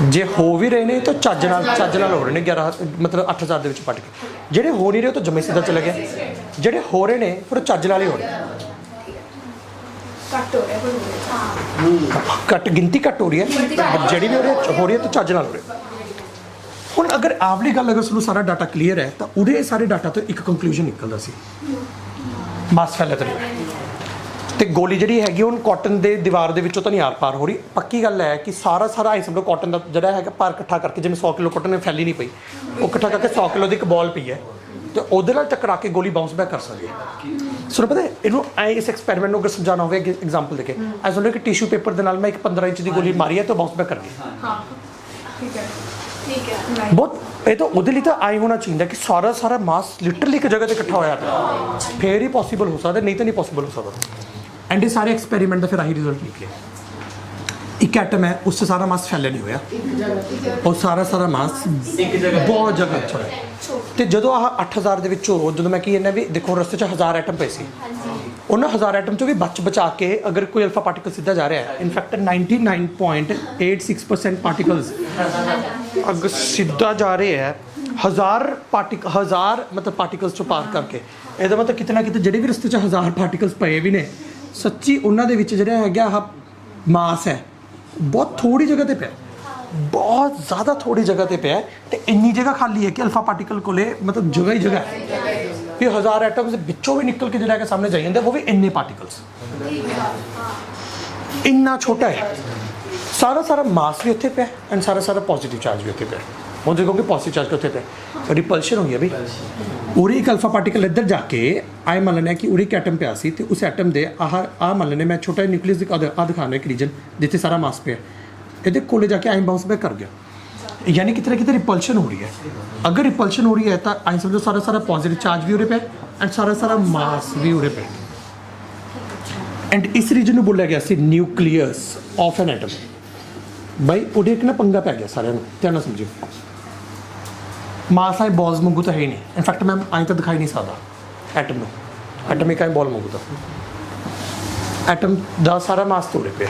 ਜੇ ਹੋ ਵੀ ਰਹੇ ਨੇ ਤਾਂ ਚੱਜ ਨਾਲ ਹੋ ਰਹੇ ਨੇ 11 ਮਤਲਬ 8000 ਦੇ ਵਿੱਚ ਪਾਰਟੀਕਲ ਜਿਹੜੇ ਹੋ ਨਹੀਂ ਰਹੇ ਉਹ ਤਾਂ ਜੰਮੇ ਸਿੱਧਾ ਚਲੇ ਗਏ ਜਿਹੜੇ ਹੋ ਰਹੇ ਨੇ ਫਿਰ ਉਹ ਚੱਜ ਨਾਲ ਹੀ ਹੋ ਰਹੇ ਘੱਟ ਗਿਣਤੀ ਘੱਟ ਹੋ ਰਹੀ ਹੈ ਜਿਹੜੀ ਵੀ ਹੋ ਰਹੀ ਹੈ ਤਾਂ ਚੱਜ ਨਾਲ ਹੋ ਰਹੀ ਹੈ ਹੁਣ ਅਗਰ ਆਵਲੀ ਗੱਲ ਅਗਰ ਤੁਹਾਨੂੰ ਸਾਰਾ ਡਾਟਾ ਕਲੀਅਰ ਹੈ ਤਾਂ ਉਹਦੇ ਸਾਰੇ ਡਾਟਾ ਤੋਂ ਇੱਕ ਕੰਕਲੂਜਨ ਨਿਕਲਦਾ ਸੀ ਮਾਸ ਫੈਲਿਆ ਤੇ ਗੋਲੀ ਜਿਹੜੀ ਹੈਗੀ ਹੁਣ ਕਾਟਨ ਦੇ ਦੀਵਾਰ ਦੇ ਵਿੱਚੋਂ ਤਾਂ ਨਹੀਂ ਆਰ ਪਾਰ ਹੋ ਰਹੀ ਪੱਕੀ ਗੱਲ ਹੈ ਕਿ ਸਾਰਾ ਆਈ ਸਮਝੋ ਕਾਟਨ ਦਾ ਜਿਹੜਾ ਹੈਗਾ ਭਾਰ ਇਕੱਠਾ ਕਰਕੇ ਜਿਵੇਂ 100 ਕਿਲੋ ਕਾਟਨ ਨੇ ਫੈਲੀ ਨਹੀਂ ਪਈ ਉਹ ਇਕੱਠਾ ਕਰਕੇ 100 ਕਿਲੋ ਦੀ ਇੱਕ ਬਾਲ ਪਈ ਹੈ ਤੇ ਉਹਦੇ ਨਾਲ ਟਕਰਾ ਕੇ ਗੋਲੀ ਬਾਉਂਸ ਬੈਕ ਕਰ ਸਕਦੀ ਹੈ ਸੋ ਪਤਾ ਇਹਨੂੰ ਐ ਇਸ ਐਕਸਪੈਰੀਮੈਂਟ ਨੂੰ ਅਗਰ ਸਮਝਾਉਣਾ ਹੋਵੇ ਐਗਜ਼ਾਮਪਲ ਦੇ ਕੇ ਐ ਸਮਝੋ ਕਿ ਟਿਸ਼ੂ ਪੇਪਰ ਦੇ ਨਾਲ ਮੈਂ ਇੱਕ 15 ਇੰਚ ਦੀ ਗੋਲੀ ਮਾਰੀ ਹੈ ਤਾਂ ਬਾਉਂਸ ਬੈਕ ਕਰ ਗਈ ਹਾਂ ਠੀਕ ਹੈ ਬਹੁਤ ਇਹ ਤਾਂ ਉਹਦੇ ਲਈ ਤਾਂ ਆਈ ਹੋਣਾ ਚਾਹੀਦਾ ਕਿ ਸਾਰਾ ਮਾਸ ਲਿਟਰਲੀ ਇੱਕ ਜਗ੍ਹਾ ਤੇ ਇਕੱਠਾ ਹੋਇਆ ਪਿਆ ਫੇਰ ਹੀ ਪੋਸੀਬਲ ਹੋ ਸਕਦਾ ਨਹੀਂ ਤਾਂ ਨਹੀਂ ਪੋਸੀਬਲ ਹੋ ਸਕਦਾ ਐਂਡ ਇਹ ਸਾਰੇ ਐਕਸਪੈਰੀਮੈਂਟ ਦਾ ਫਿਰ ਆਹੀ ਰਿਜ਼ਲਟ ਨਿਕਲਿਆ ਇੱਕ ਐਟਮ ਹੈ ਉਸ 'ਚ ਸਾਰਾ ਮਾਸ ਫੈਲਿਆ ਨਹੀਂ ਹੋਇਆ ਉਹ ਸਾਰਾ ਮਾਸ ਬਹੁਤ ਜਗ੍ਹਾ ਅੱਛਾ ਹੈ ਤੇ ਜਦੋਂ ਆਹ 8000 ਦੇ ਵਿੱਚੋਂ ਜਦੋਂ ਮੈਂ ਕੀ ਇਹਨਾਂ ਵੀ ਦੇਖੋ ਰਸਤੇ 'ਚ 1000 ਐਟਮ ਪਏ ਸੀ ਉਹਨਾਂ 1000 ਐਟਮ 'ਚੋਂ ਵੀ ਬਚਾ ਕੇ ਅਗਰ ਕੋਈ ਅਲਫਾ ਪਾਰਟੀਕਲ ਸਿੱਧਾ ਜਾ ਰਿਹਾ ਹੈ ਇਨਫੈਕਟ 99.86% ਪਾਰਟੀਕਲਸ ਅਗਰ ਸਿੱਧਾ ਜਾ ਰਹੇ ਹੈ 1000 ਮਤਲਬ ਪਾਰਟੀਕਲਸ 'ਚੋਂ ਪਾਰ ਕਰਕੇ ਇਹਦਾ ਮਤਲਬ ਕਿਤੇ ਨਾ ਕਿਤੇ ਜਿਹੜੇ ਵੀ ਰਸਤੇ 'ਚ 1000 ਪਾਰਟੀਕਲਸ ਪਏ ਵੀ ਨੇ ਸੱਚੀ ਉਹਨਾਂ ਦੇ ਵਿੱਚ ਜਿਹੜਾ ਹੈਗਾ ਆਹ ਮਾਸ ਹੈ ਬਹੁਤ ਥੋੜੀ ਜਗ੍ਹਾ ਤੇ ਪਿਆ ਬਹੁਤ ਜ਼ਿਆਦਾ ਥੋੜੀ ਜਗ੍ਹਾ ਤੇ ਪਿਆ ਤੇ ਇੰਨੀ ਜਗ੍ਹਾ ਖਾਲੀ ਹੈ ਕਿ ਅਲਫਾ ਪਾਰਟੀਕਲ ਕੋਲੇ ਮਤਲਬ ਜਗ੍ਹਾ ਹੀ ਜਗ੍ਹਾ ਹੈ ਕਿ 1000 ਐਟਮਸ ਵਿੱਚੋਂ ਵੀ ਨਿਕਲ ਕੇ ਜਿਹੜਾ ਕਿ ਸਾਹਮਣੇ ਜਾਈ ਜਾਂਦੇ ਉਹ ਵੀ ਇੰਨੇ ਪਾਰਟੀਕਲਸ ਇੰਨਾ ਛੋਟਾ ਹੈ ਸਾਰਾ ਮਾਸ ਵੀ ਉੱਥੇ ਪਿਆ ਐਂਡ ਸਾਰਾ ਪੋਜ਼ਿਟਿਵ ਚਾਰਜ ਵੀ ਉੱਥੇ ਪਿਆ ਹੁਣ ਦੇਖੋਗੇ ਪੋਜ਼ਿਟਿਵ ਚਾਰਜ ਕਿੱਥੇ ਪਿਆ ਰਿਪਲਸ਼ਨ ਹੋਈ ਹੈ ਵੀ ਉਰੇ ਇੱਕ ਅਲਫਾ ਪਾਰਟੀਕਲ ਇੱਧਰ ਜਾ ਕੇ ਆਏ ਮੰਨ ਲੈਣਾ ਕਿ ਉਰੇ ਇੱਕ ਐਟਮ ਪਿਆ ਸੀ ਤੇ ਉਸ ਐਟਮ ਦੇ ਆਹ ਮੰਨ ਲੈਣੇ ਮੈਂ ਛੋਟਾ ਨਿਊਕਲੀਅਸ ਆ ਦਿਖਾਣਾ ਇੱਕ ਰੀਜਨ ਜਿੱਥੇ ਸਾਰਾ ਮਾਸ ਪਿਆ ਇਹਦੇ ਕੋਲੇ ਜਾ ਕੇ ਆਈ ਬਾਉਂਸ ਬੈਕ ਕਰ ਗਿਆ ਯਾਨੀ ਕਿਤੇ ਨਾ ਕਿਤੇ ਰਿਪਲਸ਼ਨ ਹੋ ਰਹੀ ਹੈ ਅਗਰ ਰਿਪਲਸ਼ਨ ਹੋ ਰਹੀ ਹੈ ਤਾਂ ਆਈ ਸਮਝੋ ਸਾਰਾ ਪੋਜ਼ਿਟਿਵ ਚਾਰਜ ਵੀ ਉਰੇ ਪਿਆ ਐਂਡ ਸਾਰਾ ਮਾਸ ਵੀ ਉਰੇ ਪਿਆ ਐਂਡ ਇਸ ਰੀਜਨ ਨੂੰ ਬੋਲਿਆ ਗਿਆ ਸੀ ਨਿਊਕਲੀਅਸ ਆਫ ਐਨ ਐਟਮ ਬਾਈ ਉਹਦੇ ਇੱਕ ਨਾ ਪੰਗਾ ਪੈ ਗਿਆ ਸਾਰਿਆਂ ਨੂੰ ਧਿਆਨ ਨਾਲ ਸਮਝਿਓ ਮਾਸ ਆਏ ਬੋਲਸ ਵਾਂਗੂ ਤਾਂ ਹੈ ਹੀ ਨਹੀਂ ਇਨਫੈਕਟ ਮੈਂ ਆਈ ਤਾਂ ਦਿਖਾਈ ਨਹੀਂ ਸਕਦਾ ਐਟਮ ਨੂੰ ਐਟਮ ਇੱਕ ਆਏ ਬੋਲ ਵਾਂਗੂ ਤਾਂ ਐਟਮ ਦਾ ਸਾਰਾ ਮਾਸ ਤੋੜੇ ਪਿਆ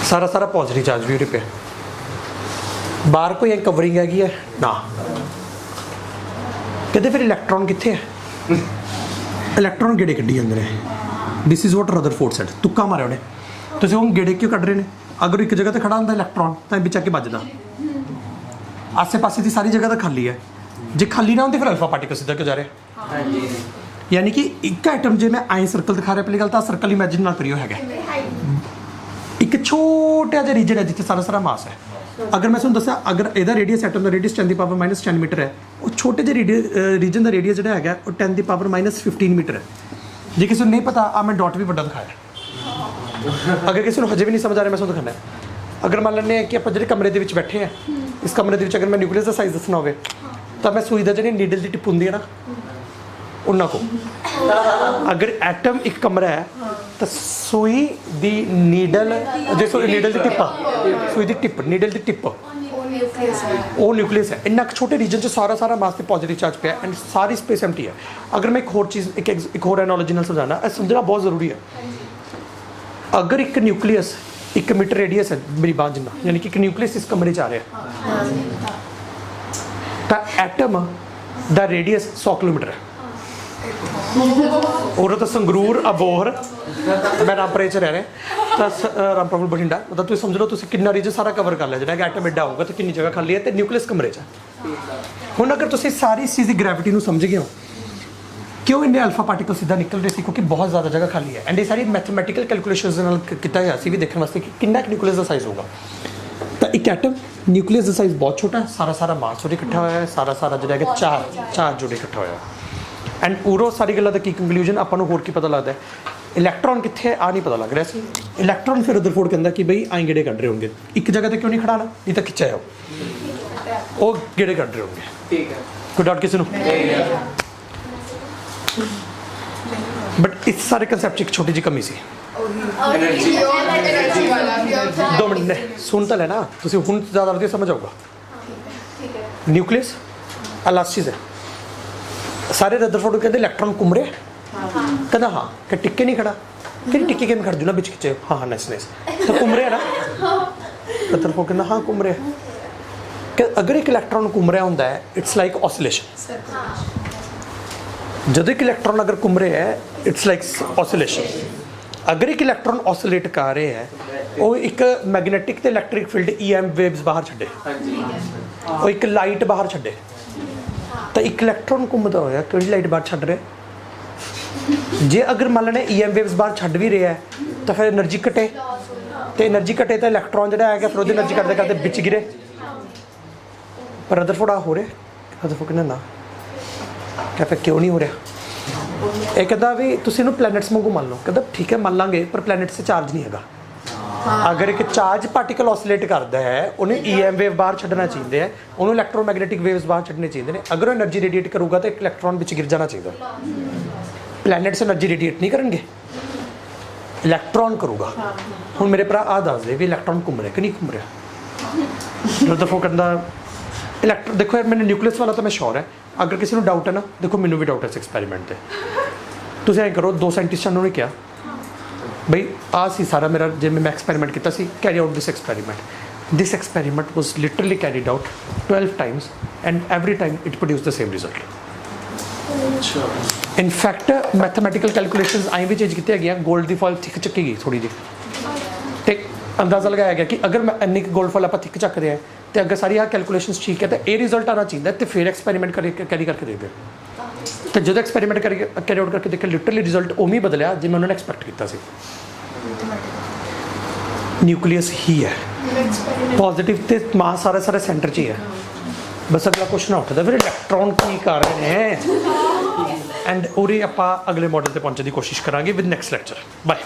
ਸਾਰਾ ਪੋਜ਼ਿਟਿਵ ਚਾਰਜ ਵੀ ਉਰੇ ਪਿਆ ਬਾਹਰ ਕੋਈ ਕਵਰਿੰਗ ਹੈਗੀ ਹੈ ਨਾ। ਕਹਿੰਦੇ ਫਿਰ ਇਲੈਕਟ੍ਰੋਨ ਕਿੱਥੇ ਹੈ? ਇਲੈਕਟ੍ਰੋਨ ਗੇੜੇ ਕੱਢੀ ਜਾਂਦੇ ਨੇ। This is what Rutherford said. ਤੁੱਕਾ ਮਾਰਿਆ ਉਹਨੇ। ਤੁਸੀਂ ਹੁਣ ਗੇੜੇ ਕਿਉਂ ਕੱਢ ਰਹੇ ਨੇ? ਅਗਰ ਇੱਕ ਜਗ੍ਹਾ ਤੇ ਖੜਾ ਹੁੰਦਾ ਇਲੈਕਟ੍ਰੋਨ ਤਾਂ ਵਿੱਚ ਆ ਕੇ ਵੱਜਦਾ। ਆਸੇ ਪਾਸੇ ਦੀ ਸਾਰੀ ਜਗ੍ਹਾ ਤਾਂ ਖਾਲੀ ਹੈ। ਜੇ ਖਾਲੀ ਨਾ ਹੁੰਦੀ ਫਿਰ ਅਲਫਾ ਪਾਰਟੀਕਲ ਸਿੱਧਾ ਕਿਉਂ ਜਾ ਰਿਹਾ? ਯਾਨੀ ਕਿ ਇੱਕ ਆਈਟਮ ਜੇ ਮੈਂ ਆਈ ਸਰਕਲ ਦਿਖਾ ਰਿਹਾ, ਪਹਿਲੀ ਗੱਲ ਤਾਂ ਸਰਕਲ ਇਮੇਜਿਨ ਨਾਲ ਕਰਿਓ ਹੈਗਾ। ਇੱਕ ਛੋਟਾ ਜਿਹਾ ਰੀਜਨ ਹੈ ਜਿੱਥੇ ਸਾਰਾ ਸਾਰਾ ਮਾਸ ਹੈ। ਅਗਰ ਮੈਂ ਤੁਹਾਨੂੰ ਦੱਸਿਆ ਅਗਰ ਇਹਦਾ ਰੇਡੀਅਸ ਐਟਮ ਦਾ ਰੇਡੀਅਸ 10 ਦੀ ਪਾਵਰ -10 ਮੀਟਰ ਹੈ, ਉਹ ਛੋਟੇ ਜਿਹੇ ਰੀਜਨ ਦਾ ਰੇਡੀਅਸ ਜਿਹੜਾ ਹੈਗਾ ਉਹ 10 ਦੀ ਪਾਵਰ -15 ਮੀਟਰ ਹੈ। ਜੇ ਕਿਸੇ ਨੂੰ ਨਹੀਂ ਪਤਾ ਆ ਮੈਂ ਡਾਟ ਵੀ ਵੱਡਾ ਦਿਖਾਇਆ। ਅਗਰ ਕਿਸੇ ਨੂੰ ਹਜੇ ਵੀ ਨਹੀਂ ਸਮਝ ਆ ਰਿਹਾ ਮੈਂ ਤੁਹਾਨੂੰ ਦਿਖਾਣਾ। ਅਗਰ ਮੰਨ ਲੈਂਦੇ ਹਾਂ ਕਿ ਆਪਾਂ ਜਿਹੜੇ ਕਮਰੇ ਦੇ ਵਿੱਚ ਬੈਠੇ ਹਾਂ, ਇਸ ਕਮਰੇ ਦੇ ਵਿੱਚ ਅਗਰ ਮੈਂ ਨਿਊਕਲੀਅਸ ਦਾ ਸਾਈਜ਼ ਦੱਸਣਾ ਹੋਵੇ ਤਾਂ ਮੈਂ ਸੂਈ ਦਾ ਜਿਹੜੀ ਨੀਡਲ ਦੀ ਟਿਪ ਹੁੰਦੀ ਹੈ ਨਾ ਉਹਨਾਂ ਕੋ। ਅਗਰ ਐਟਮ ਇੱਕ ਕਮਰਾ ਹੈ ਤਾਂ ਸੂਈ ਦੀ ਨੀਡਲ ਜੇ ਨੀਡਲ ਦੀ ਟਿਪ ਆ, ਸੂਈ ਦੀ ਟਿਪ ਨੀਡਲ ਦੀ ਟਿਪ ਉਹ ਨਿਊਕਲੀਅਸ ਹੈ। ਇੰਨਾ ਛੋਟੇ ਰੀਜਨ 'ਚ ਸਾਰਾ ਸਾਰਾ ਮਾਸ ਤੇ ਪੋਜ਼ਿਟਿਵ ਚਾਰਜ ਪਿਆ ਐਂਡ ਸਾਰੀ ਸਪੇਸ ਐਮਟੀ ਹੈ। ਅਗਰ ਮੈਂ ਇੱਕ ਹੋਰ ਚੀਜ਼ ਇੱਕ ਹੋਰ ਐਨੋਲੋਜੀ ਨਾਲ ਸਮਝਾਉਣਾ, ਇਹ ਸਮਝਣਾ ਬਹੁਤ ਜ਼ਰੂਰੀ ਹੈ। ਅਗਰ ਇੱਕ ਨਿਊਕਲੀਅਸ 1 ਮੀਟਰ ਰੇਡੀਅਸ ਹੈ ਮੇਰੀ ਬਾਂਹ ਜਿੰਨਾ, ਯਾਨੀ ਕਿ ਇੱਕ ਨਿਊਕਲੀਅਸ ਇਸ ਕਮਰੇ 'ਚ ਆ ਰਿਹਾ ਤਾਂ ਐਟਮ ਦਾ ਰੇਡੀਅਸ 100 ਕਿਲੋਮੀਟਰ ਹੈ। ਔਰ ਤਾਂ ਸੰਗਰੂਰ ਅਬੋਹਰ ਮੈਂ ਰਾਮਪੁਰੇ 'ਚ ਰਹਿ ਰਿਹਾ ਤਾਂ ਰਾਮਪੁਰ ਬਠਿੰਡਾ, ਮਤਲਬ ਤੁਸੀਂ ਸਮਝ ਲਓ ਤੁਸੀਂ ਕਿੰਨਾ ਰੀਜਨ ਸਾਰਾ ਕਵਰ ਕਰ ਲਿਆ। ਜਿਹੜਾ ਕਿ ਐਟਮ ਐਡਾ ਹੋਊਗਾ ਤਾਂ ਕਿੰਨੀ ਜਗ੍ਹਾ ਖਾਲੀ ਹੈ ਤੇ ਨਿਊਕਲੀਅਸ ਕਮਰੇ 'ਚ ਹੈ। ਹੁਣ ਅਗਰ ਤੁਸੀਂ ਸਾਰੀ ਇਸ ਚੀਜ਼ ਦੀ ਗ੍ਰੈਵਿਟੀ ਨੂੰ ਸਮਝ ਗਏ ਹੋ ਕਿਉਂ ਇੰਨੇ ਅਲਫਾ ਪਾਰਟੀਕਲ ਸਿੱਧਾ ਨਿਕਲ ਰਹੇ ਸੀ, ਕਿਉਂਕਿ ਬਹੁਤ ਜ਼ਿਆਦਾ ਜਗ੍ਹਾ ਖਾਲੀ ਹੈ। ਐਂਡ ਇਹ ਸਾਰੀ ਮੈਥਮੈਟੀਕਲ ਕੈਲਕੂਲੇਸ਼ਨਸ ਦੇ ਨਾਲ ਕੀਤਾ ਗਿਆ ਸੀ ਵੀ ਦੇਖਣ ਵਾਸਤੇ ਕਿ ਕਿੰਨਾ ਨਿਊਕਲੀਅਸ ਦਾ ਸਾਈਜ਼ ਹੋਊਗਾ। ਤਾਂ ਇੱਕ ਐਟਮ ਨਿਊਕਲੀਅਸ ਦਾ ਸਾਈਜ਼ ਬਹੁਤ ਛੋਟਾ, ਸਾਰਾ ਸਾਰਾ ਮਾਸ ਉਹਦੇ ਇਕੱਠਾ ਹੋਇਆ ਹੈ, ਸਾਰਾ ਸਾਰਾ ਜਿਹੜਾ ਹੈਗਾ ਚਾਰ ਜੋੜੇ ਇਕੱਠਾ ਹੋਇਆ। ਐਂਡ ਉਰੋਂ ਸਾਰੀ ਗੱਲਾਂ ਦਾ ਕੀ ਕੰਕਲੂਜਨ ਆਪਾਂ ਨੂੰ ਹੋਰ ਕੀ ਪਤਾ ਲੱਗਦਾ ਹੈ? ਇਲੈਕਟ੍ਰੋਨ ਕਿੱਥੇ ਹੈ ਆ ਨਹੀਂ ਪਤਾ ਲੱਗ ਰਿਹਾ ਸੀ। ਇਲੈਕਟ੍ਰੋਨ ਫਿਰ ਰਦਰਫੋਰਡ ਕਹਿੰਦਾ ਕਿ ਬਈ ਆਏਂ ਗੇੜੇ ਕੱਢ ਰਹੇ ਹੋਣਗੇ, ਇੱਕ ਜਗ੍ਹਾ ਤੇ ਕਿਉਂ ਨਹੀਂ ਖੜਾਣਾ, ਨਹੀਂ ਤਾਂ ਖਿੱਚਿਆ ਉਹ ਗੇੜੇ ਕੱਢ ਰਹੇ ਹੋਣਗੇ। ਠੀਕ ਹੈ। ਕੋਈ ਡਾਊਟ ਕਿਸੇ ਨੂੰ? ਬਟ ਇਸ ਸਾਰੇ ਕਨਸੈਪਟ 'ਚ ਇੱਕ ਛੋਟੀ ਜਿਹੀ ਕਮੀ ਸੀ। 2 ਮਿੰਟ ਨੇ ਸੁਣ ਤਾਂ ਲੈਣਾ ਤੁਸੀਂ, ਹੁਣ ਜ਼ਿਆਦਾ ਵਧੀਆ ਸਮਝ ਆਊਗਾ। ਨਿਊਕਲੀਅਸ ਲਾਸਟ ਚੀਜ਼ ਹੈ। ਸਾਰੇ ਰਦਰਫੋਰਡ ਕਹਿੰਦੇ ਇਲੈਕਟ੍ਰੋਨ ਘੁੰਮ ਰਿਹਾ, ਕਹਿੰਦਾ ਹਾਂ ਕਿ ਟਿੱਕੇ ਨਹੀਂ ਖੜਾ। ਫਿਰ ਟਿੱਕੇ ਕਿਵੇਂ ਖੜ ਜੂ ਨਾ ਵਿੱਚ ਖਿੱਚੇ, ਹਾਂ ਨਾਈਸ ਤਾਂ ਘੁੰਮ ਰਿਹਾ ਨਾ। ਰਦਰਫੋਰਡ ਕਹਿੰਦਾ ਹਾਂ ਘੁੰਮ ਰਿਹਾ। ਕਿ ਅਗਰ ਇੱਕ ਇਲੈਕਟ੍ਰੋਨ ਘੁੰਮ ਰਿਹਾ ਹੁੰਦਾ ਹੈ ਇਟਸ ਲਾਈਕ ਔਸੀਲੇਸ਼ਨ। ਜਦੋਂ ਇੱਕ ਇਲੈਕਟ੍ਰੋਨ ਅਗਰ ਘੁੰਮ ਰਿਹਾ ਹੈ ਇਟਸ ਲਾਈਕ ਔਸੀਲੇਸ਼ਨ। ਅਗਰ ਇੱਕ ਇਲੈਕਟ੍ਰੋਨ ਔਸੀਲੇਟ ਕਰ ਰਿਹਾ ਹੈ ਉਹ ਇੱਕ ਮੈਗਨੈਟਿਕ ਤੇ ਇਲੈਕਟ੍ਰਿਕ ਫੀਲਡ EM ਵੇਵਸ ਬਾਹਰ ਛੱਡੇ, ਉਹ ਇੱਕ ਲਾਈਟ ਬਾਹਰ ਛੱਡੇ। ਤਾਂ ਇੱਕ ਇਲੈਕਟ੍ਰੋਨ ਘੁੰਮਦਾ ਹੋਇਆ ਕਿਹੜੀ ਲਾਈਟ ਬਾਹਰ ਛੱਡ ਰਿਹਾ? ਜੇ ਅਗਰ ਮੰਨ ਲੈਣਾ EM ਵੇਵਸ ਬਾਹਰ ਛੱਡ ਵੀ ਰਿਹਾ ਤਾਂ ਫਿਰ એનર્ਜੀ ਘਟੇ, ਤੇ એનર્ਜੀ ਘਟੇ ਤਾਂ ਇਲੈਕਟ੍ਰੋਨ ਜਿਹੜਾ ਹੈਗਾ ਫਿਰ ਉਹਦੀ એનર્ਜੀ ਕਰਦੇ ਕਰਦੇ ਵਿੱਚ ਗਿਰੇ। ਪਰ ਰਦਰਫੋਰਡ ਆ ਹੋ ਰਿਹਾ? ਰਦਰਫੋਰਡ ਕਹਿੰਦਾ ਨਾ। ਕਹਿੰਦਾ ਕਿਉਂ ਨਹੀਂ ਹੋ ਰਿਹਾ? ਇਹ ਕਹਿੰਦਾ ਵੀ ਤੁਸੀਂ ਇਹਨੂੰ ਪਲੈਨਟਸ ਵਾਂਗੂ ਮੰਨ ਲਓ। ਕਹਿੰਦਾ ਠੀਕ ਹੈ ਮੰਨ ਲਾਂਗੇ, ਪਰ ਪਲੈਨਟਸ 'ਤੇ ਚਾਰਜ ਨਹੀਂ ਹੈਗਾ। ਅਗਰ ਇੱਕ ਚਾਰਜ ਪਾਰਟੀਕਲ ਔਸੀਲੇਟ ਕਰਦਾ ਹੈ ਉਹਨੇ EM ਵੇਵ ਬਾਹਰ ਛੱਡਣਾ ਚਾਹੀਦਾ ਹੈ, ਉਹਨੂੰ ਇਲੈਕਟ੍ਰੋਮੈਗਨੈਟਿਕ ਵੇਵਸ ਬਾਹਰ ਛੱਡਣੇ ਚਾਹੀਦੇ ਨੇ। ਅਗਰ ਉਹ એનર્ਜੀ ਰੇਡੀਏਟ ਕਰੂਗਾ ਤਾਂ ਇੱਕ ਇਲੈਕਟ੍ਰੋਨ ਵਿੱਚ ਗਿਰ ਜਾਣਾ ਚਾਹੀਦਾ। ਪਲੈਨਟਸ એનર્ਜੀ ਰੇਡੀਏਟ ਨਹੀਂ ਕਰਨਗੇ, ਇਲੈਕਟ੍ਰੋਨ ਕਰੂਗਾ। ਹੁਣ ਮੇਰੇ ਭਰਾ ਆ ਦੱਸ ਦੇ ਵੀ ਇਲੈਕਟ੍ਰੋਨ ਘੁੰਮ ਰਿਹਾ ਕਿ ਨਹੀਂ ਘੁੰਮ ਰਿਹਾ? ਰਦਰਫੋਰਡ ਕਹਿੰਦਾ ਇਲੈਕਟ੍ਰੋਨ ਦੇਖੋ ਯਾਰ ਮੈਨੂੰ ਨਿਊਕਲੀਅਸ ਵਾਲਾ ਤਾਂ ਮੈਂ ਸ਼ੋਰ ਹੈ। ਅਗਰ ਕਿਸੇ ਨੂੰ ਡਾਊਟ ਹੈ ਨਾ, ਦੇਖੋ ਮੈਨੂੰ ਵੀ ਡਾਊਟ ਹੈ ਇਸ ਐਕਸਪੈਰੀਮੈਂਟ 'ਤੇ। ਤੁਸੀਂ ਐਂ ਕਰੋ, 2 ਸਾਇੰਟਿਸਟਾਂ ਨੂੰ ਨੇ ਕਿਹਾ ਬਈ ਆਹ ਸੀ ਸਾਰਾ ਮੇਰਾ ਜਿਵੇਂ ਮੈਂ ਐਕਸਪੈਰੀਮੈਂਟ ਕੀਤਾ ਸੀ, carry out this experiment. This experiment was literally carried out 12 times and every time it produce the same result. In fact mathematical calculations ਆਈ ਵੀ ਚੇਂਜ ਕੀਤੀਆਂ ਗਈਆਂ। ਗੋਲਡ ਦੀ ਫੋਇਲ ਥਿੱਕ ਚੱਕੀ ਗਈ ਥੋੜੀ ਜਿਹੀ, ਤੇ ਅੰਦਾਜ਼ਾ ਲਗਾਇਆ ਗਿਆ ਕਿ ਅਗਰ ਮੈਂ ਇੰਨੀ ਗੋਲਡ ਫੋਇਲ ਆਪਾਂ ਥਿੱਕ ਚੱਕਦੇ ਹਾਂ ਤੇ ਅਗਰ ਸਾਰੀ ਆਹ ਕੈਲਕੂਲੇਸ਼ਨਸ ਠੀਕ ਹੈ ਤਾਂ ਇਹ ਰਿਜ਼ਲਟ ਆਉਣਾ ਚਾਹੀਦਾ। ਤੇ ਫਿਰ ਐਕਸਪੈਰੀਮੈਂਟ ਕੈਰੀ ਕਰਕੇ ਦੇਖਦੇ। ਤੇ ਜਦੋਂ ਐਕਸਪੈਰੀਮੈਂਟ ਕੈਰੀ ਆਊਟ ਕਰਕੇ ਦੇਖਿਆ ਲਿਟਰਲੀ ਰਿਜ਼ਲਟ ਉਵੇਂ ਹੀ ਬਦਲਿਆ ਜਿਵੇਂ ਉਹਨਾਂ ਨੇ ਐਕਸਪੈਕਟ ਕੀਤਾ ਸੀ। ਨਿਊਕਲੀਅਸ ਹੀ ਹੈ ਪੋਜ਼ਿਟਿਵ ਤੇ ਮਾਸ ਸਾਰਾ ਸਾਰਾ ਸੈਂਟਰ 'ਚ ਹੀ ਹੈ। ਬਸ ਅਗਲਾ ਕੁਐਸਚਨ ਉੱਠਦਾ ਫਿਰ ਇਲੈਕਟ੍ਰੋਨ ਕੀ ਕਰ ਰਹੇ ਨੇ। ਐਂਡ ਉਰੇ ਆਪਾਂ ਅਗਲੇ ਮਾਡਲ ਤੇ ਪਹੁੰਚਣ ਦੀ ਕੋਸ਼ਿਸ਼ ਕਰਾਂਗੇ ਵਿਦ ਨੈਕਸਟ ਲੈਕਚਰ। ਬਾਏ।